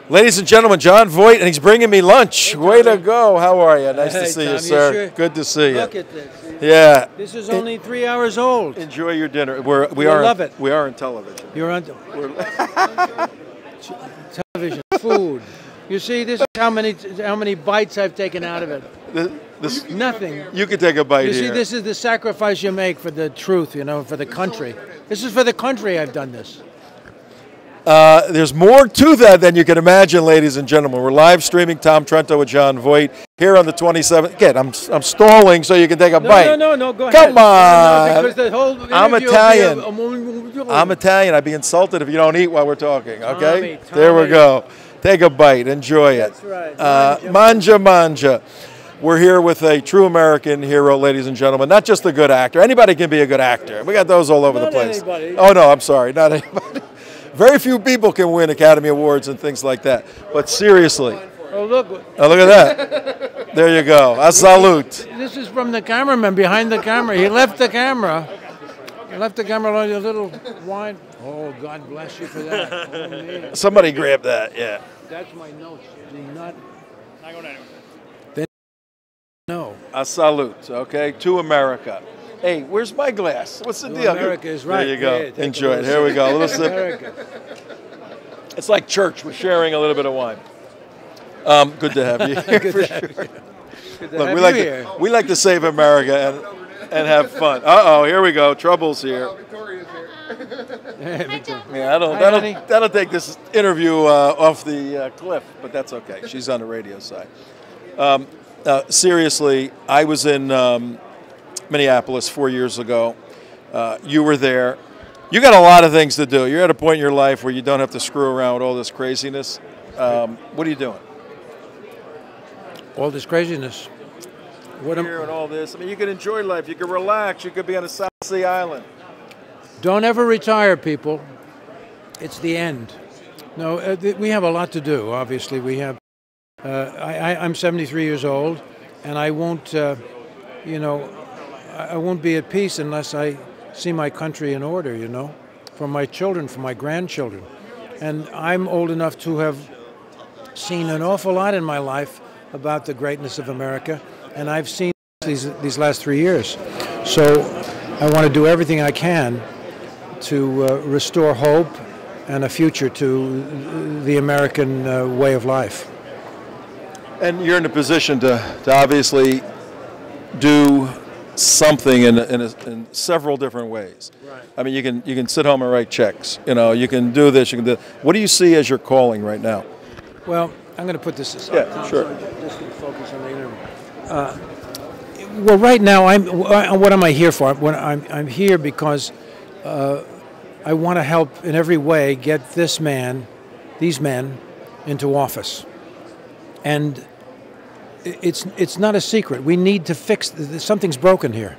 Ladies and gentlemen, Jon Voight, and he's bringing me lunch. Hey, way to go. How are you? Nice to see Tom, you, sir. Sure? Good to see you. Look at this. Yeah. This is only 3 hours old. Enjoy your dinner. We love it. We are in television. You're on television, food. You see, this is how many bites I've taken out of it. Nothing. You could take a bite here. You see, this is the sacrifice you make for the truth, you know, for the country. This is for the country I've done this. There's more to that than you can imagine, ladies and gentlemen. We're live streaming Tom Trento with Jon Voight here on the 27th. Again, I'm stalling so you can take a bite. No, go ahead. Come on. No, because the whole I'm Italian. I'm Italian. I'd be insulted if you don't eat while we're talking, okay? Tommy. There we go. Take a bite. Enjoy it. That's right. Manja. We're here with a true American hero, ladies and gentlemen. Not just a good actor. Anybody can be a good actor. We got those all over the place. Anybody. Oh, no, I'm sorry. Not anybody. Very few people can win Academy Awards and things like that. But seriously. Oh, look. Oh, look at that. There you go. A salute. This is from the cameraman behind the camera. He left the camera. He left the camera on a little wine. Oh, God bless you for that. Oh, man. Somebody grab that, yeah. That's my notes. Do not go anywhere. No. A salute, okay, to America. Hey, where's my glass? What's the deal? America is right. There you go. Yeah, enjoy it. Here we go. A little sip. America. It's like church. We're sharing a little bit of wine. Good to have you here. Good for to have sure. you. Good to have you here. We like to save America and have fun. Uh-oh, here we go. Trouble's here. Victoria's here. Yeah, that'll take this interview off the cliff, but that's okay. She's on the radio side. Seriously, I was in Minneapolis 4 years ago. You were there. You got a lot of things to do. You're at a point in your life where you don't have to screw around with all this craziness. What are you doing? All this craziness. Here and all this. I mean, you can enjoy life. You can relax. You could be on a South Sea island. Don't ever retire, people. It's the end. No, we have a lot to do. Obviously, we have. I'm 73 years old, and I won't, I won't be at peace unless I see my country in order, you know, for my children, for my grandchildren. And I'm old enough to have seen an awful lot in my life about the greatness of America, and I've seen these last 3 years. So I want to do everything I can to restore hope and a future to the American way of life. And you're in a position to obviously do something in several different ways. Right. I mean, you can sit home and write checks. You know, you can do this. You can do. What do you see as your calling right now? Well, I'm going to put this aside. Yeah, sure. So just to focus on the interview. Well, right now, what am I here for? I'm here because I want to help in every way get these men, into office. And it's not a secret. We need to fix, something's broken here.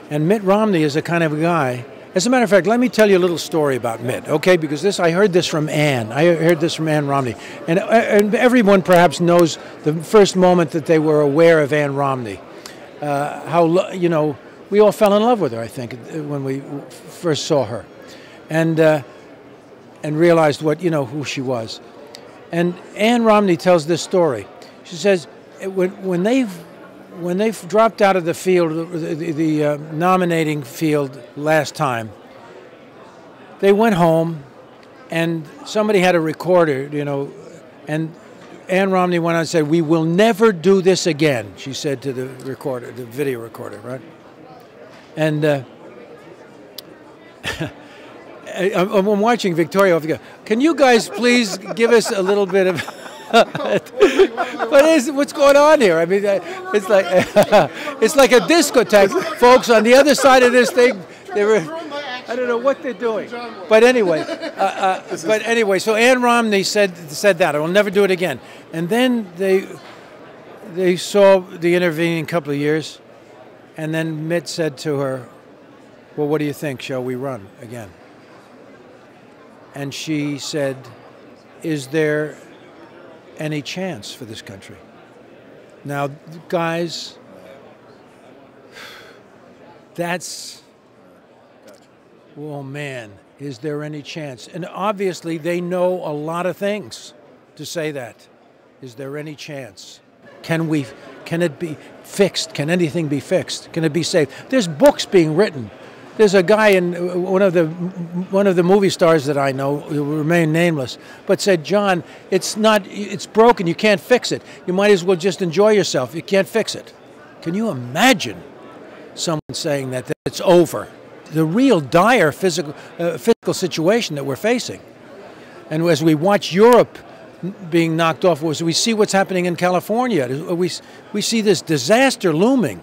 And Mitt Romney is a kind of a guy. As a matter of fact, let me tell you a little story about Mitt, okay? Because I heard this from Ann. I heard this from Ann Romney. And everyone perhaps knows the first moment that they were aware of Ann Romney. How, you know, we all fell in love with her, I think, when we first saw her. And realized what, you know, who she was. And Ann Romney tells this story. She says, when they've dropped out of the field, the nominating field last time, they went home, and somebody had a recorder, you know, and Ann Romney went on and said, "We will never do this again," she said to the recorder, the video recorder, right? And I'm watching Victoria. Can you guys please give us a little bit of... What's going on here? I mean, it's like it's like a discotheque, folks. On the other side of this thing, I don't know what they're doing. But anyway, so Ann Romney said that I will never do it again. And then they saw the intervening couple of years, and then Mitt said to her, "Well, what do you think? Shall we run again?" And she said, "Is there any chance for this country?" Now, guys, that's, oh man, is there any chance? And obviously they know a lot of things to say that. Is there any chance? Can it be fixed? Can anything be fixed? Can it be saved? There's books being written. There's a guy in one of the movie stars that I know, who will remain nameless, but said, John, it's broken. You can't fix it. You might as well just enjoy yourself. You can't fix it. Can you imagine someone saying that it's over? The real dire physical situation that we're facing. And as we watch Europe being knocked off, as we see what's happening in California, we see this disaster looming.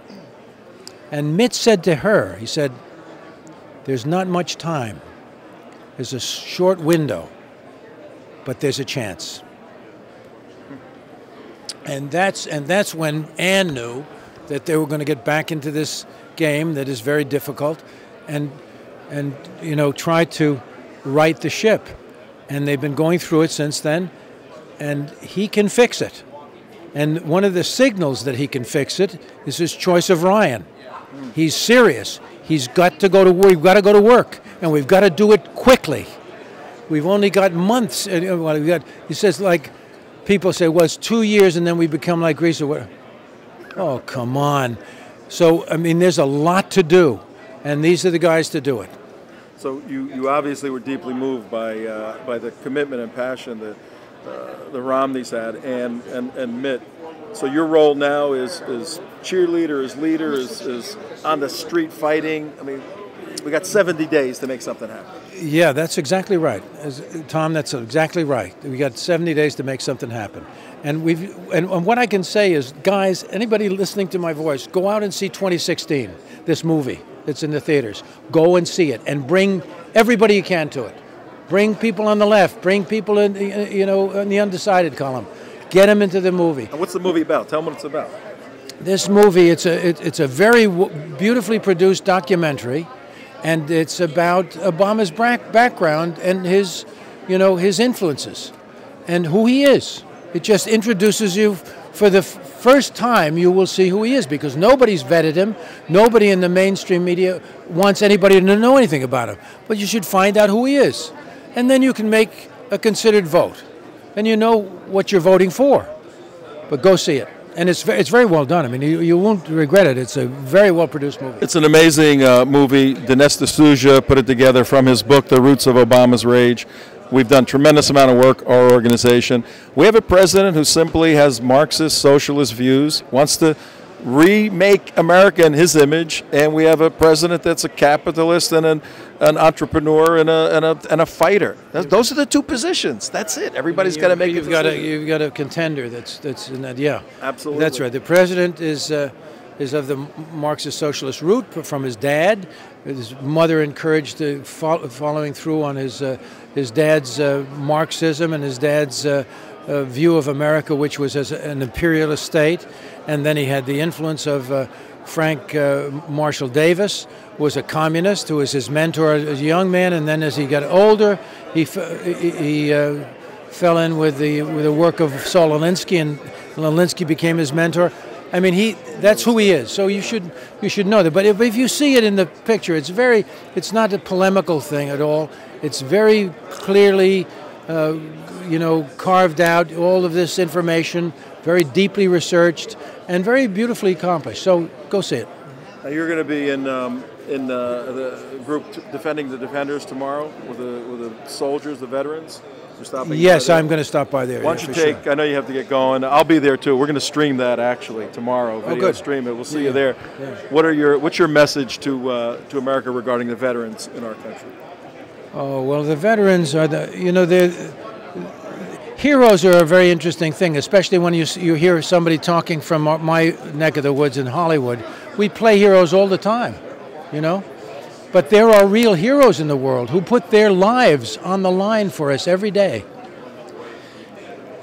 And Mitt said to her, he said, there's not much time. There's a short window, but there's a chance. And that's when Ann knew that they were going to get back into this game that is very difficult, and try to right the ship. And they've been going through it since then, and he can fix it. And one of the signals that he can fix it is his choice of Ryan. He's serious. He's got to go to work. We've got to go to work, and we've got to do it quickly. We've only got months. He says, like, people say, well, it's 2 years, and then we become like Greece. Oh, come on. So, I mean, there's a lot to do, and these are the guys to do it. So you obviously were deeply moved by the commitment and passion that the Romneys had and Mitt. So your role now is cheerleader, is leader, is on the street fighting. I mean, we got 70 days to make something happen. Yeah, that's exactly right. Tom, that's exactly right. We got 70 days to make something happen. And what I can say is, guys, anybody listening to my voice, go out and see 2016, this movie that's in the theaters. Go and see it, and bring everybody you can to it. Bring people on the left. Bring people in the undecided column. Get them into the movie. And what's the movie about? Tell them what it's about. This movie, it's a very beautifully produced documentary, and it's about Obama's background and his influences and who he is. It just introduces you. For the first time, you will see who he is, because nobody's vetted him. Nobody in the mainstream media wants anybody to know anything about him. But you should find out who he is, and then you can make a considered vote, and you know what you're voting for. But go see it. And it's very well done. I mean, you won't regret it. It's a very well-produced movie. It's an amazing movie. Dinesh D'Souza put it together from his book, The Roots of Obama's Rage. We've done tremendous amount of work, our organization. We have a president who simply has Marxist, socialist views, wants to remake America in his image, and we have a president that's a capitalist and an entrepreneur and a fighter. Those are the two positions. That's it. Everybody's got to make a decision. You've got a contender that's in that. Yeah, absolutely. That's right. The president is of the Marxist socialist root from his dad. His mother encouraged following through on his dad's Marxism and his dad's view of America, which was as an imperialist state. And then he had the influence of Frank Marshall Davis, who was a communist, who was his mentor as a young man. And then as he got older, he fell in with the work of Saul Alinsky, and Alinsky became his mentor. I mean, that's who he is. So you should know that. But if you see it in the picture, it's not a polemical thing at all. It's very clearly, carved out, all of this information, very deeply researched, and very beautifully accomplished. So go see it. Now you're going to be in the group defending the defenders tomorrow with the soldiers, the veterans. Yes, I'm going to stop by there. Why don't you take? Sure. I know you have to get going. I'll be there too. We're going to stream that actually tomorrow. Oh, good. Stream it. We'll see you there. Yeah. What's your message to America regarding the veterans in our country? Oh well, the veterans are heroes are a very interesting thing, especially when you hear somebody talking from my neck of the woods in Hollywood. We play heroes all the time, But there are real heroes in the world who put their lives on the line for us every day.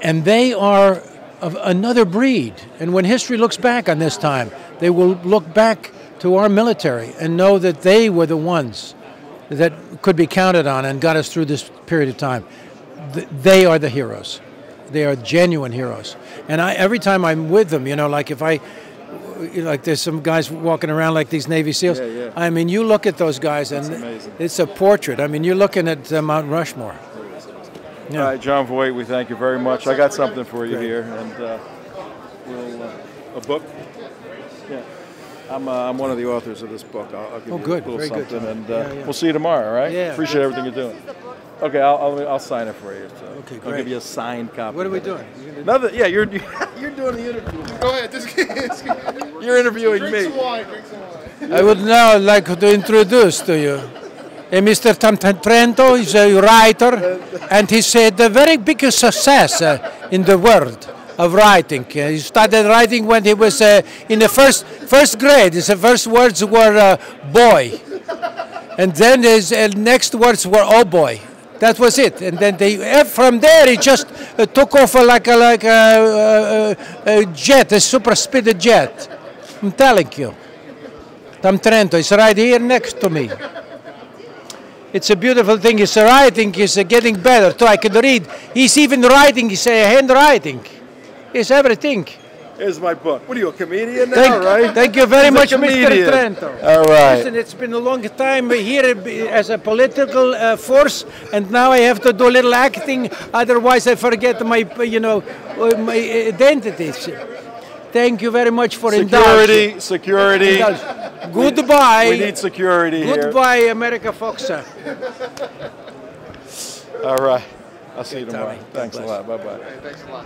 And they are of another breed. And when history looks back on this time, they will look back to our military and know that they were the ones that could be counted on and got us through this period of time. They are the heroes. They are genuine heroes. And every time I'm with them, like there's some guys walking around like these Navy SEALs. Yeah. I mean, you look at those guys and it's a portrait. I mean, you're looking at Mount Rushmore. Yeah. All right, Jon Voight, we thank you very much. I got something for you Great. here, and a book. Yeah, I'm one of the authors of this book. I'll give you good. a little Very good. something, and Yeah. we'll see you tomorrow. All right? Yeah. Appreciate everything you're doing. Okay, I'll sign it for you. So Okay, I'll great. give you a signed copy. What are we doing? Nothing. Yeah, you're doing the interview. Go ahead. You're interviewing me. Drink some wine. I would now like to introduce to you Mr. Trento. He's a writer, and he's had a very big success in the world of writing. He started writing when he was in the first grade. His first words were boy, and then his next words were oh boy. That was it, and then from there he just took off like a jet, a super speed jet. I'm telling you. Tom Trento is right here next to me. It's a beautiful thing. His writing is getting better too. I can read. He's even writing his handwriting. It's everything. Here's my book. What are you, a comedian now, right? Thank you very He's a much, Mr. comedian. Trento. All right. Listen, it's been a long time here as a political force, and now I have to do a little acting. Otherwise, I forget my identities. Thank you very much for indulging. Security. Goodbye. We need security here. Goodbye, America Foxa. All right. I'll see you tomorrow. Tommy. Thanks a lot. Bye-bye. Thanks a lot.